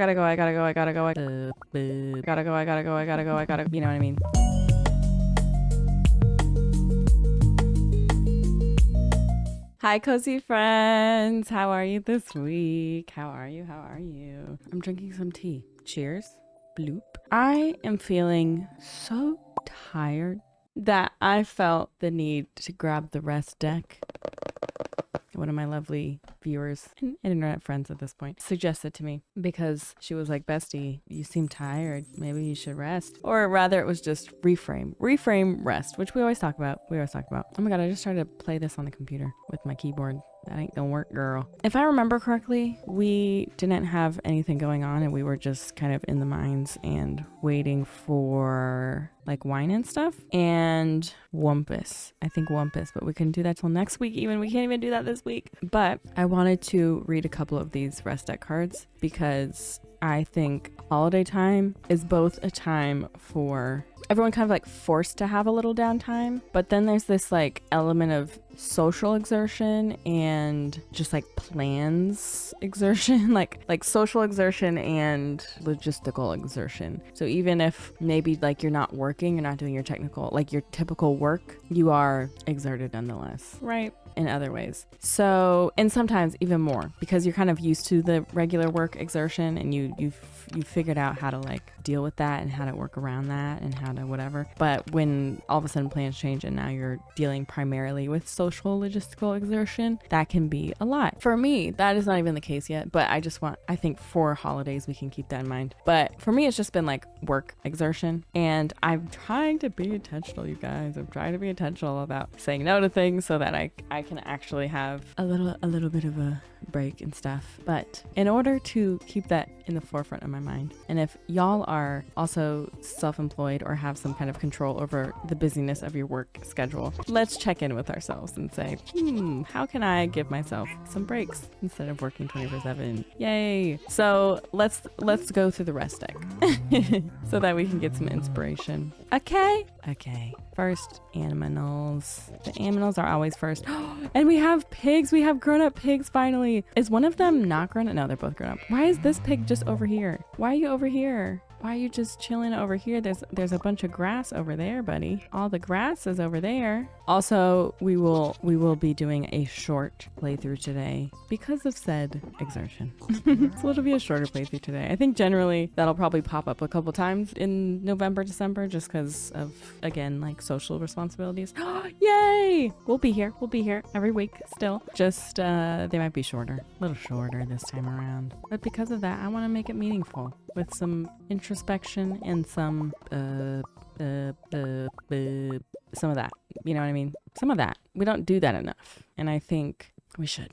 gotta go. You know what I mean? Hi, cozy friends. How are you this week? How are you? I'm drinking some tea. Cheers. Bloop. I am feeling so tired that I felt the need to grab the rest deck. One of my lovely viewers and internet friends at this point suggested to me because she was like, Bestie, you seem tired. Maybe you should rest. Or rather, it was just reframe, rest, which we always talk about. Oh my God, I just started to play this on the computer with my keyboard. That ain't gonna work, girl. If I remember correctly, we didn't have anything going on and we were just kind of in the mines and waiting for like wine and stuff and Wumpus. I think Wumpus, but we couldn't do that till next week even. We can't even do that this week. But I wanted to read a couple of these rest deck cards because I think holiday time is both a time for everyone kind of like forced to have a little downtime, but then there's this like element of social exertion and just like plans exertion, like social exertion and logistical exertion. So even if maybe like you're not working, you're not doing your technical, like your typical work, you are exerted nonetheless, right? In other ways. So, and sometimes even more because you're kind of used to the regular work exertion and you've figured out how to like deal with that and how to work around that and how to whatever. But when all of a sudden plans change and now you're dealing primarily with social logistical exertion, that can be a lot. For me, that is not even the case yet, but I think for holidays we can keep that in mind. But for me, it's just been like work exertion and I'm trying to be intentional, you guys. I'm trying to be intentional about saying no to things so that I can actually have a little bit of a break and stuff. But in order to keep that in the forefront of my mind, and if y'all are also self-employed or have some kind of control over the busyness of your work schedule, let's check in with ourselves and say, how can I give myself some breaks instead of working 24/7? Yay. So let's go through the rest deck so that we can get some inspiration. Okay. First, animals. The animals are always first. And we have pigs. We have grown-up pigs finally. Is one of them not grown up? No, they're both grown up. Why is this pig just over here? Why are you over here? Why are you just chilling over here? There's a bunch of grass over there, buddy. All the grass is over there. Also, we will be doing a short playthrough today because of said exertion. So it'll be a shorter playthrough today. I think generally that'll probably pop up a couple times in November, December, just because of, again, like social responsibilities. Yay! We'll be here every week still. Just, they might be shorter, a little shorter this time around. But because of that, I want to make it meaningful with some introspection and some of that, you know what I mean? Some of that. We don't do that enough. And I think we should.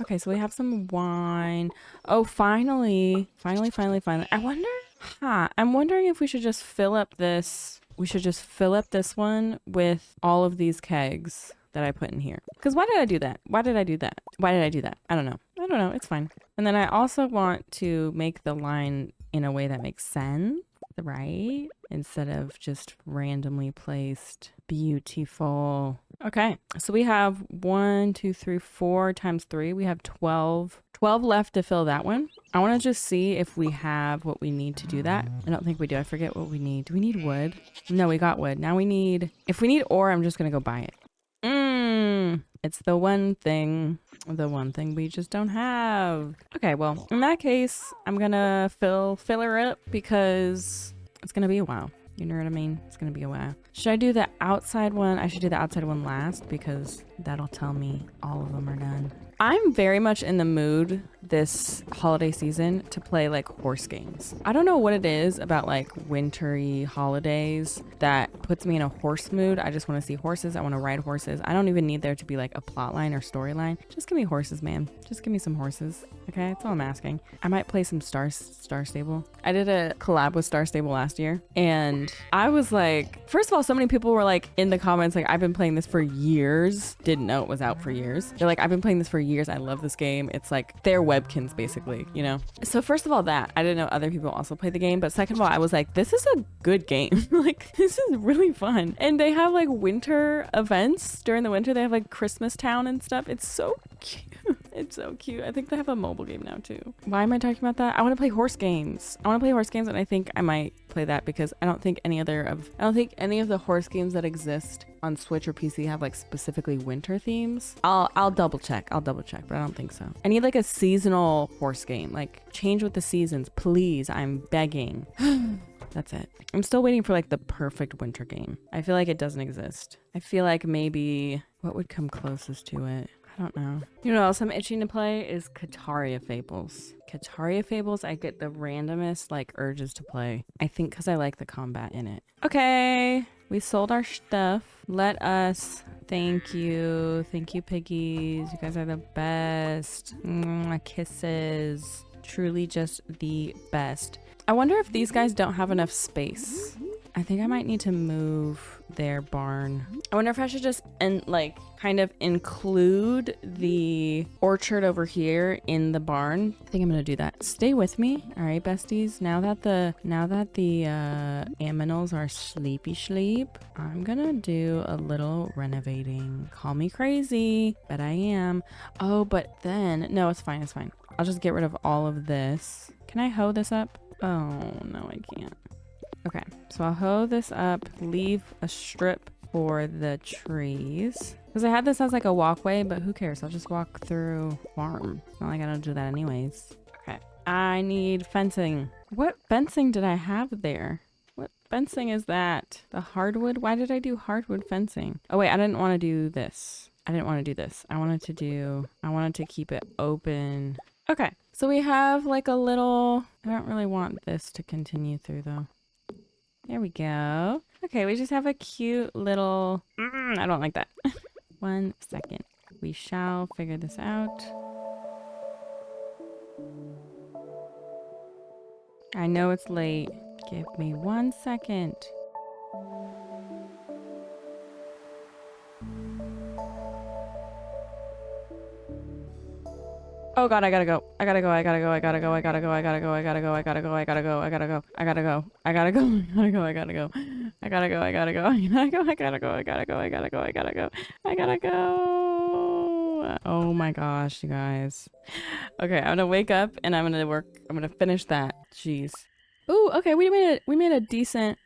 Okay, so we have some wine. Oh, finally. I'm wondering if we should just fill up this one with all of these kegs that I put in here. Because why did I do that? I don't know. It's fine. And then I also want to make the line in a way that makes sense, right? Instead of just randomly placed. Beautiful. Okay. So we have 1, 2, 3, 4 times 3. We have 12 left to fill that one. I want to just see if we have what we need to do that. I don't think we do. I forget what we need. Do we need wood? No, we got wood. Now if we need ore, I'm just going to go buy it. It's the one thing we just don't have. Okay, well, in that case, I'm gonna fill her up because it's gonna be a while. You know what I mean? It's gonna be a while. Should I do the outside one? I should do the outside one last because that'll tell me all of them are done. I'm very much in the mood this holiday season to play like horse games. I don't know what it is about like wintry holidays that puts me in a horse mood. I just want to see horses. I want to ride horses. I don't even need there to be like a plot line or storyline. Just give me horses, man. Just give me some horses. Okay, that's all I'm asking. I might play some Star Stable. I did a collab with Star Stable last year and I was like, first of all, so many people were like in the comments like, I've been playing this for years. Didn't know it was out for years. They're like, I've been playing this for years. I love this game. It's like they're webkins basically, you know? So first of all, that I didn't know other people also play the game, but second of all, I was like, this is a good game. Like this is really fun. And they have like winter events during the winter. They have like Christmas Town and stuff. It's so cute. It's so cute. I think they have a mobile game now too. Why am I talking about that? I want to play horse games. I want to play horse games, and I think I might play that because I don't think any of the horse games that exist on Switch or PC have like specifically winter themes. I'll double check. But I don't think so. I need like a seasonal horse game. Like change with the seasons, please. I'm begging. That's it. I'm still waiting for like the perfect winter game. I feel like it doesn't exist. I feel like maybe what would come closest to it? I don't know. You know what else I'm itching to play is Kataria Fables. Kataria Fables, I get the randomest like urges to play. I think because I like the combat in it. Okay, we sold our stuff. Let us. Thank you. Thank you, piggies. You guys are the best. Mwah, kisses. Truly just the best. I wonder if these guys don't have enough space. I think I might need to move their barn. I wonder if I should just kind of include the orchard over here in the barn. I think I'm gonna do that. Stay with me. All right, besties. Now that the aminals are sleepy sleep, I'm gonna do a little renovating. Call me crazy, but I am. Oh, but then no, it's fine. It's fine. I'll just get rid of all of this. Can I hoe this up? Oh no, I can't. Okay, so I'll hoe this up, leave a strip for the trees. Because I had this as like a walkway, but who cares? I'll just walk through farm. It's not like I don't do that anyways. Okay, I need fencing. What fencing did I have there? What fencing is that? The hardwood? Why did I do hardwood fencing? Oh wait, I didn't want to do this. I wanted to keep it open. Okay, so we have like a little, I don't really want this to continue through though. There we go. Okay, we just have a cute little, I don't like that. 1 second. We shall figure this out. I know it's late. Give me 1 second. Oh God, I gotta go. I gotta go. Oh my gosh, you guys. Okay, I'm gonna wake up and I'm gonna finish that. Jeez. Ooh, okay, we made a decent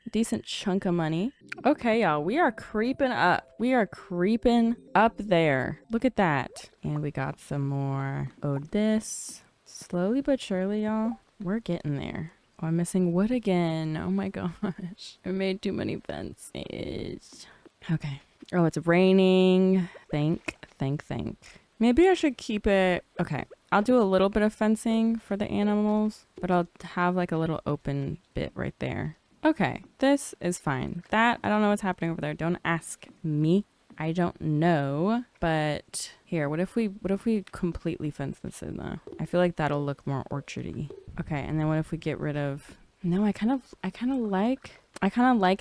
chunk of money. Okay, y'all, we are creeping up. We are creeping up there. Look at that. And we got some more. Oh, this. Slowly but surely, y'all, we're getting there. Oh, I'm missing wood again. Oh my gosh. I made too many fences. Okay. Oh, it's raining. Think. Maybe I should keep it. Okay. I'll do a little bit of fencing for the animals, but I'll have like a little open bit right there. Okay, this is fine. That, I don't know what's happening over there. Don't ask me. I don't know. But here, what if we completely fence this in though? I feel like that'll look more orchardy. Okay, and then what if we get rid of, no, I kind of like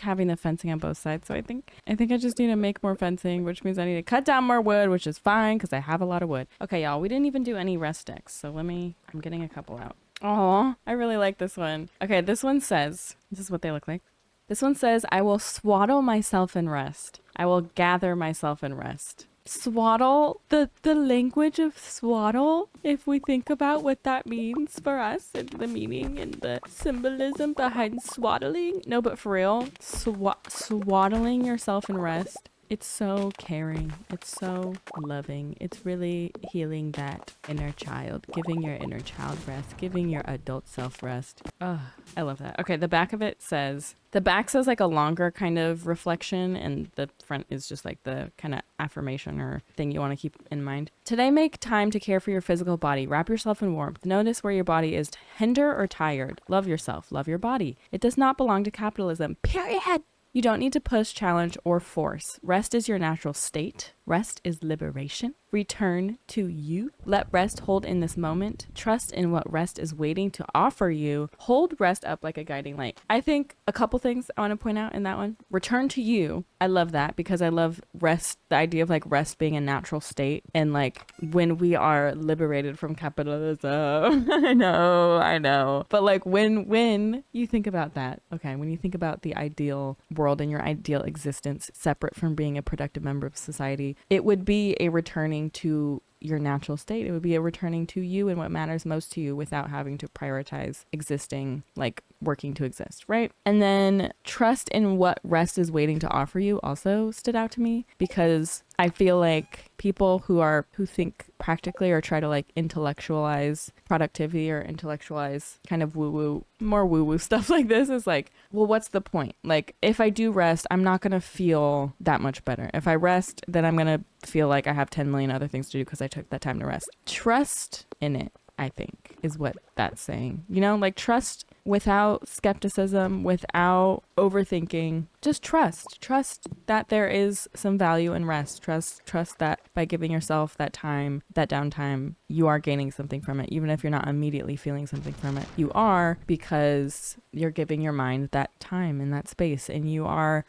having the fencing on both sides. So I think I just need to make more fencing, which means I need to cut down more wood, which is fine because I have a lot of wood. Okay, y'all, we didn't even do any rest decks. So I'm getting a couple out. Oh, I really like this one. Okay, this one says, this is what they look like. This one says, I will swaddle myself in rest. I will gather myself in rest. Swaddle, the language of swaddle, if we think about what that means for us and the meaning and the symbolism behind swaddling. No, but for real, swaddling yourself in rest. It's so caring. It's so loving. It's really healing that inner child, giving your inner child rest, giving your adult self rest. Oh, I love that. Okay, the back of it says, the back says like a longer kind of reflection, and the front is just like the kind of affirmation or thing you want to keep in mind. Today, make time to care for your physical body. Wrap yourself in warmth. Notice where your body is tender or tired. Love yourself. Love your body. It does not belong to capitalism. Period. You don't need to push, challenge, or force. Rest is your natural state. Rest is liberation. Return to you. Let rest hold in this moment. Trust in what rest is waiting to offer you. Hold rest up like a guiding light. I think a couple things I want to point out in that one. Return to you. I love that because I love rest, the idea of like rest being a natural state. And like when we are liberated from capitalism. I know. But like when you think about that, okay, when you think about the ideal world and your ideal existence separate from being a productive member of society, it would be a returning to your natural state. It would be a returning to you and what matters most to you without having to prioritize existing, like working to exist, right? And then trust in what rest is waiting to offer you also stood out to me, because I feel like people who think practically or try to like intellectualize productivity or intellectualize kind of more woo stuff like this is like, well, what's the point? Like, if I do rest, I'm not going to feel that much better. If I rest, then I'm going to feel like I have 10 million other things to do because I took that time to rest. Trust in it, I think, is what that's saying. You know, like trust without skepticism, without overthinking. Just trust that there is some value in rest. Trust that by giving yourself that time, that downtime, you are gaining something from it. Even if you're not immediately feeling something from it, you are, because you're giving your mind that time and that space, and you are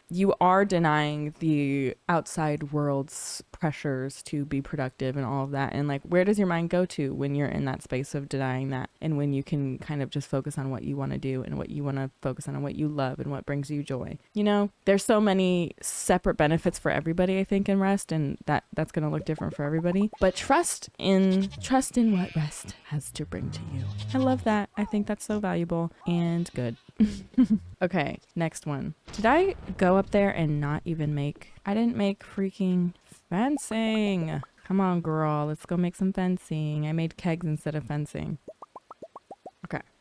denying the outside world's pressures to be productive and all of that. And like, where does your mind go to when you're in that space of denying that, and when you can kind of just focus on what you want to do and what you want to focus on and what you love and what brings you joy? You know, there's so many separate benefits for everybody, I think, in rest, and that's going to look different for everybody. But trust in what rest has to bring to you. I love that. I think that's so valuable and good. Okay, next one. Did I go up there and not even I didn't make freaking fencing. Come on, girl. Let's go make some fencing. I made kegs instead of fencing.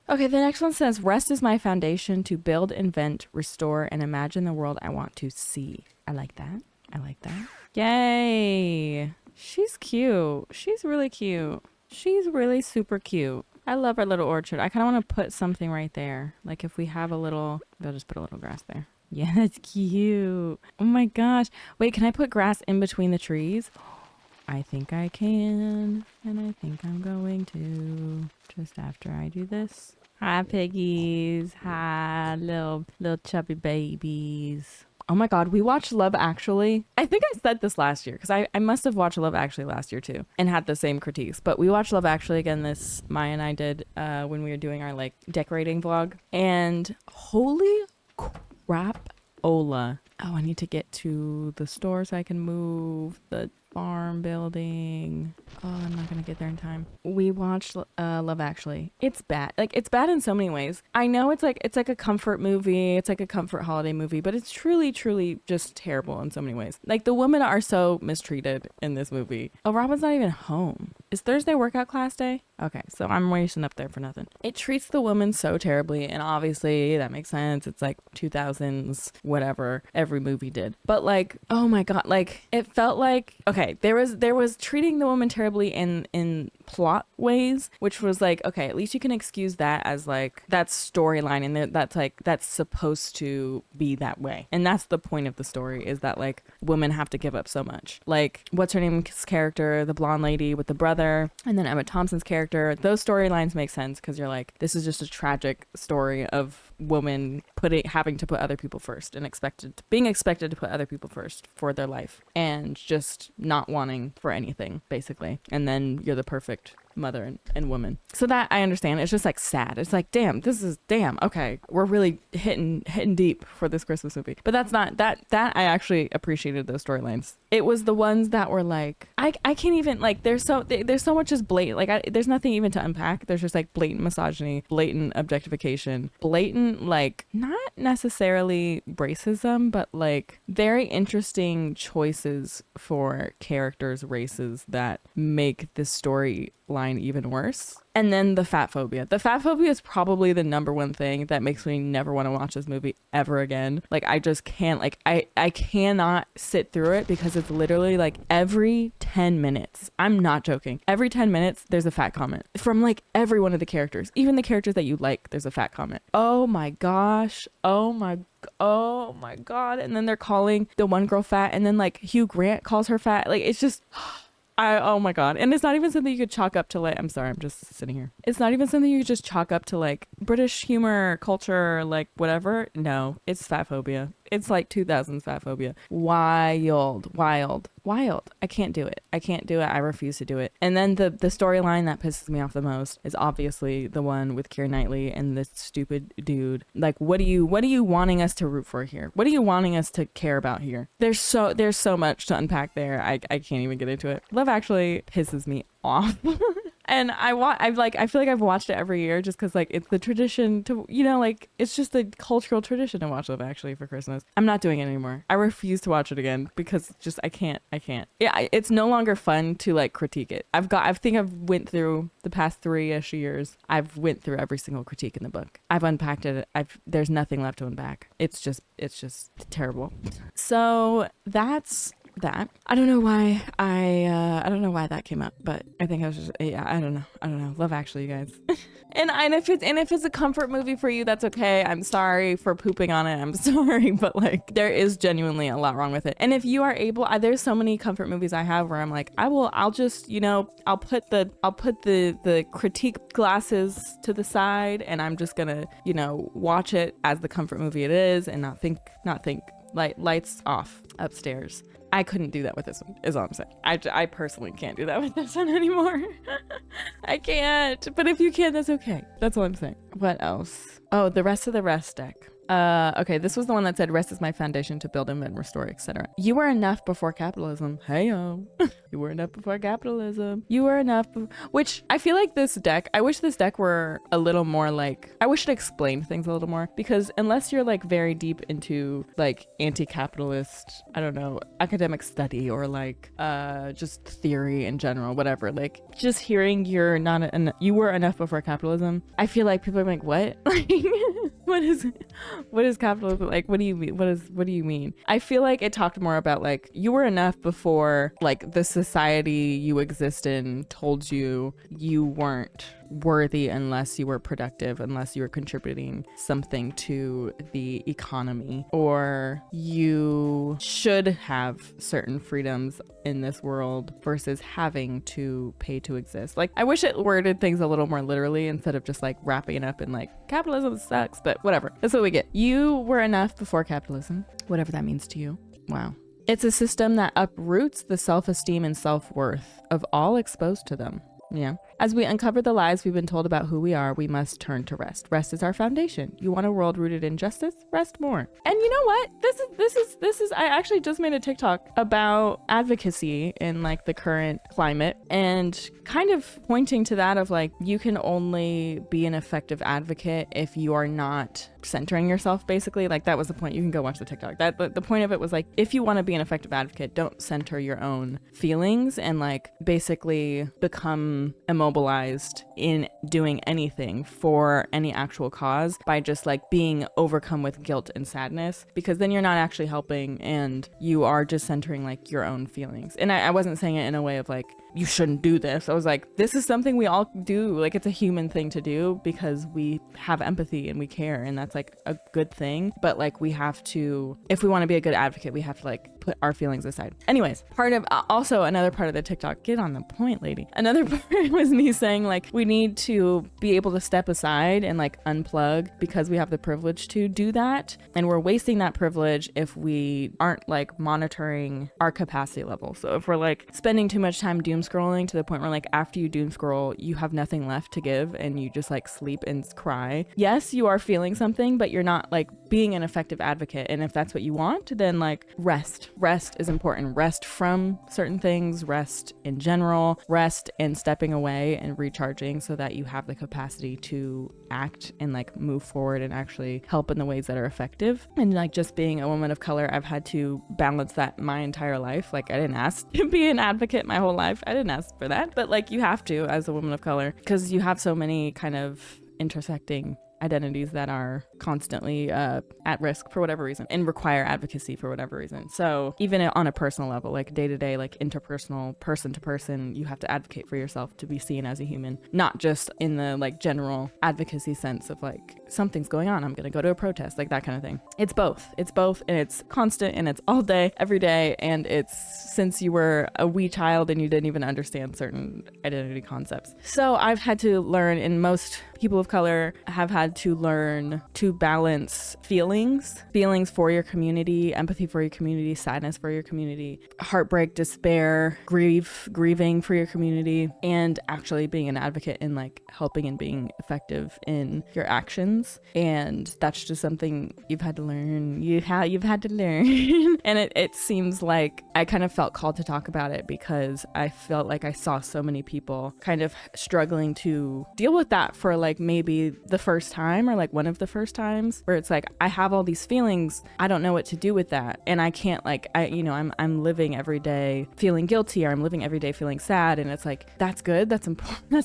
Okay, the next one says, rest is my foundation to build, invent, restore, and imagine the world I want to see. I like that. Yay. She's cute. She's really cute. She's really super cute. I love our little orchard. I kind of want to put something right there. Like if we have I'll just put a little grass there. Yeah, that's cute. Oh my gosh. Wait, can I put grass in between the trees? I think I can. And I think I'm going to just after I do this. Hi, piggies. Hi, little chubby babies. Oh my God, we watched Love Actually. I think I said this last year because I must have watched Love Actually last year too and had the same critiques. But we watched Love Actually again, Maya and I did when we were doing our like decorating vlog. And holy crap, Ola. Oh, I need to get to the store so I can move the farm building. Oh, I'm not gonna get there in time. We watched Love Actually. It's bad. Like, it's bad in so many ways. I know it's like a comfort movie. It's like a comfort holiday movie, but it's truly just terrible in so many ways. Like, the women are so mistreated in this movie. Oh, Robin's not even home. Is Thursday workout class day? Okay, so I'm racing up there for nothing. It treats the woman so terribly, and obviously that makes sense. It's like 2000s, whatever, every movie did. But like, oh my God, like it felt like, okay, there was treating the woman terribly in plot ways, which was like, okay, at least you can excuse that as like that's storyline, and that's supposed to be that way, and that's the point of the story, is that like women have to give up so much. Like, what's her name's character, the blonde lady with the brother, and then Emma Thompson's character, those storylines make sense because you're like, this is just a tragic story of women having to put other people first and being expected to put other people first for their life and just not wanting for anything, basically. And then you're the perfect mother and woman. So that I understand. It's just like sad. It's like, damn, okay, we're really hitting deep for this Christmas movie. But that's not that I actually appreciated those storylines. It was the ones that were like, I can't even, like, there's so much just blatant, like there's nothing even to unpack. There's just like blatant misogyny, blatant objectification, blatant, like, not necessarily racism, but like very interesting choices for characters, races that make this story line even worse. And then the fat phobia. The fat phobia is probably the number one thing that makes me never want to watch this movie ever again. Like, I just can't, like, I cannot sit through it because it's literally like every 10 minutes, I'm not joking, every 10 minutes there's a fat comment from like every one of the characters, even the characters that you like, there's a fat comment. Oh my gosh. Oh my God. And then they're calling the one girl fat, and then like Hugh Grant calls her fat. Like, it's just oh my God. And it's not even something you could chalk up to like, I'm sorry, I'm just sitting here. It's not even something you could just chalk up to like British humor, culture, like whatever. No, it's fat phobia. it's like 2000s fat phobia. Wild. I can't do it. I refuse to do it. And then the storyline that pisses me off the most is obviously the one with Keira Knightley and this stupid dude. Like, what are you wanting us to root for here? What are you wanting us to care about here? There's so much to unpack there. I can't even get into it. Love Actually pisses me off. And I feel like I've watched it every year just because like it's the tradition to, you know, like it's just a cultural tradition to watch Love Actually for Christmas. I'm not doing it anymore. I refuse to watch it again because just I can't. Yeah, it's no longer fun to like critique it. I think I've went through the past 3-ish years. I've went through every single critique in the book. I've unpacked it. There's nothing left to unpack. It's just terrible. So that's that. I don't know why I don't know why that came up, but I think I was just I don't know. Love Actually, you guys. and if it's a comfort movie for you, that's okay. I'm sorry for pooping on it. I'm sorry, but like there is genuinely a lot wrong with it. And if you are able, there's so many comfort movies I have where I'm like, I'll just, you know, I'll put the critique glasses to the side and I'm just gonna, you know, watch it as the comfort movie it is and not think lights off upstairs. I couldn't do that with this one, is all I'm saying. I personally can't do that with this one anymore. I can't. But if you can, that's okay. That's all I'm saying. What else? Oh, the rest of the rest deck. Okay, this was the one that said rest is my foundation to build, invent, restore, etc. You were enough before capitalism. Hey-yo. You were enough before capitalism. You were enough. Which I feel like this deck, I wish this deck were a little more like, I wish it explained things a little more, because unless you're like very deep into like anti-capitalist, I don't know, academic study or like just theory in general, whatever, like just hearing you were enough before capitalism, I feel like people are like, what? What is capitalism? Like, what do you mean? What do you mean? I feel like it talked more about like you were enough before like the society you exist in told you weren't worthy unless you were productive, unless you were contributing something to the economy, or you should have certain freedoms in this world versus having to pay to exist. Like, I wish it worded things a little more literally instead of just like wrapping it up in like capitalism sucks, but whatever. That's what we get. You were enough before capitalism, whatever that means to you. Wow. It's a system that uproots the self-esteem and self-worth of all exposed to them. Yeah. As we uncover the lies we've been told about who we are, we must turn to rest. Rest is our foundation. You want a world rooted in justice? Rest more. And you know what? This is I actually just made a TikTok about advocacy in like the current climate and kind of pointing to that of like, you can only be an effective advocate if you are not centering yourself, basically. Like, that was the point. You can go watch the TikTok. The point of it was like, if you want to be an effective advocate, don't center your own feelings and like basically become immobilized in doing anything for any actual cause by just like being overcome with guilt and sadness, because then you're not actually helping and you are just centering like your own feelings. And I wasn't saying it in a way of like, you shouldn't do this. I was like, this is something we all do. Like, it's a human thing to do because we have empathy and we care, and that's like a good thing. But like, we have to, if we want to be a good advocate, we have to like put our feelings aside. Anyways, also another part of the TikTok, get on the point, lady. Another part was me saying like, we need to be able to step aside and like unplug because we have the privilege to do that. And we're wasting that privilege if we aren't like monitoring our capacity level. So if we're like spending too much time doom scrolling to the point where like after you doom scroll, you have nothing left to give and you just like sleep and cry. Yes, you are feeling something, but you're not like being an effective advocate. And if that's what you want, then like rest is important. Rest from certain things, rest in general, rest and stepping away and recharging so that you have the capacity to act and like move forward and actually help in the ways that are effective. And like, just being a woman of color, I've had to balance that my entire life. Like, I didn't ask to be an advocate my whole life. I didn't ask for that, but like, you have to as a woman of color because you have so many kind of intersecting identities that are constantly at risk for whatever reason and require advocacy for whatever reason. So even on a personal level, like day to day, like interpersonal, person to person, you have to advocate for yourself to be seen as a human, not just in the like general advocacy sense of like, something's going on, I'm gonna go to a protest, like that kind of thing. It's both and it's constant and it's all day, every day. And it's since you were a wee child and you didn't even understand certain identity concepts. So I've had to learn, and most people of color have had had to learn to balance feelings for your community, empathy for your community, sadness for your community, heartbreak, despair, grieving for your community, and actually being an advocate in like helping and being effective in your actions. And that's just something you've had to learn. You've had to learn. And it seems like I kind of felt called to talk about it because I felt like I saw so many people kind of struggling to deal with that for like maybe the first time or like one of the first times, where it's like, I have all these feelings, I don't know what to do with that, and I can't like, I'm living every day feeling guilty, or I'm living every day feeling sad, and it's like, that's good, that's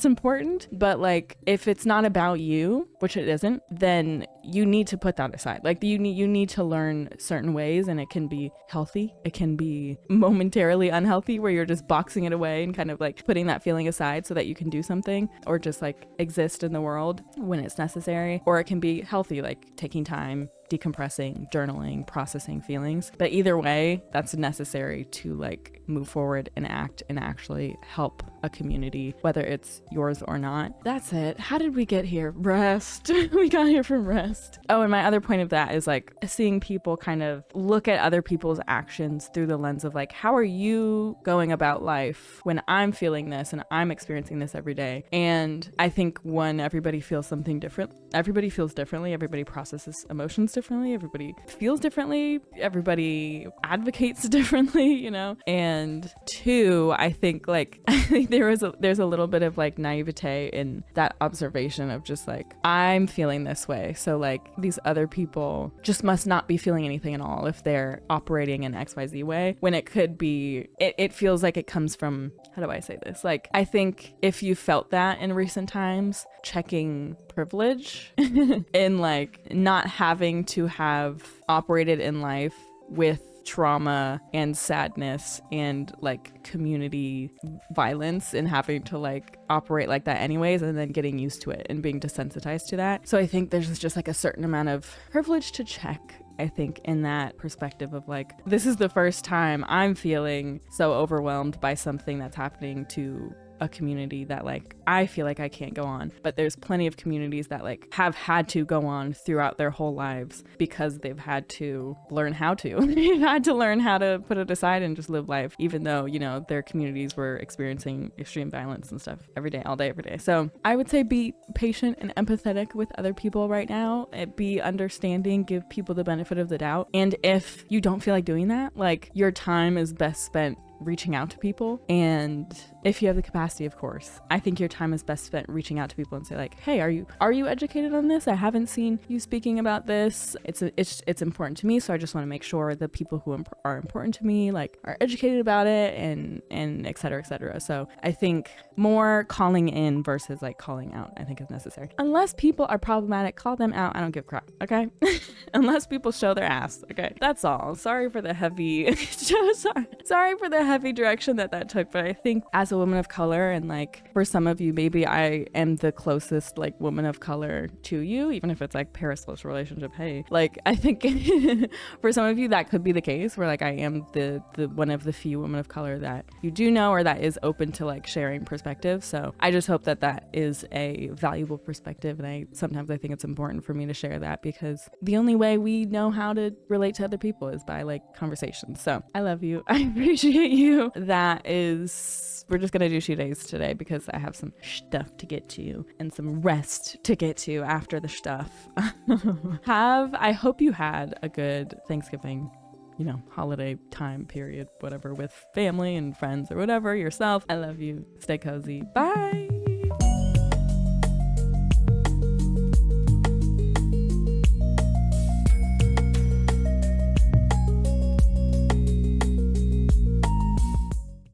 important, but like if it's not about you, which it isn't, then you need to put that aside. Like you need to learn certain ways, and it can be healthy, it can be momentarily unhealthy where you're just boxing it away and kind of like putting that feeling aside so that you can do something or just like exist in the world when it's necessary, or it can be healthy, like taking time, decompressing, journaling, processing feelings. But either way, that's necessary to like move forward and act and actually help a community, whether it's yours or not. That's it. How did we get here? Rest. We got here from rest. Oh, and my other point of that is like seeing people kind of look at other people's actions through the lens of like, how are you going about life when I'm feeling this and I'm experiencing this every day? And I think when everybody feels something different, everybody feels differently, everybody processes emotions differently, everybody feels differently, everybody advocates differently, you know? And two, I think like there's a little bit of like naivete in that observation of just like, I'm feeling this way, so like these other people just must not be feeling anything at all if they're operating in XYZ way, when it could be, it feels like it comes from, how do I say this? Like, I think if you felt that in recent times, checking privilege in like not having to have operated in life with trauma and sadness and like community violence and having to like operate like that anyways, and then getting used to it and being desensitized to that. So I think there's just like a certain amount of privilege to check, I think, in that perspective of like, this is the first time I'm feeling so overwhelmed by something that's happening to a community that like I feel like I can't go on, but there's plenty of communities that like have had to go on throughout their whole lives because they've had to learn how to they've had to learn how to put it aside and just live life, even though, you know, their communities were experiencing extreme violence and stuff every day, all day, every day. So I would say be patient and empathetic with other people right now, be understanding, give people the benefit of the doubt. And if you don't feel like doing that, like your time is best spent reaching out to people. And if you have the capacity, of course, I think your time is best spent reaching out to people and say like, hey, are you educated on this? I haven't seen you speaking about this. It's important to me, so I just want to make sure the people who are important to me like are educated about it, and et cetera, et cetera. So I think more calling in versus like calling out, I think, is necessary. Unless people are problematic, call them out. I don't give a crap, okay? Unless people show their ass, okay? That's all. Sorry for the heavy sorry for the heavy direction that took, but I think as a woman of color, and like for some of you, maybe I am the closest like woman of color to you, even if it's like parasocial relationship, hey, like I think for some of you that could be the case, where like I am the one of the few women of color that you do know, or that is open to like sharing perspective. So I just hope that is a valuable perspective, and sometimes I think it's important for me to share that, because the only way we know how to relate to other people is by like conversations. So I love you. I appreciate you. We're just gonna do shoe days today because I have some stuff to get to and some rest to get to after the stuff. I hope you had a good Thanksgiving, you know, holiday time period, whatever, with family and friends or whatever, yourself. I love you. Stay cozy. Bye.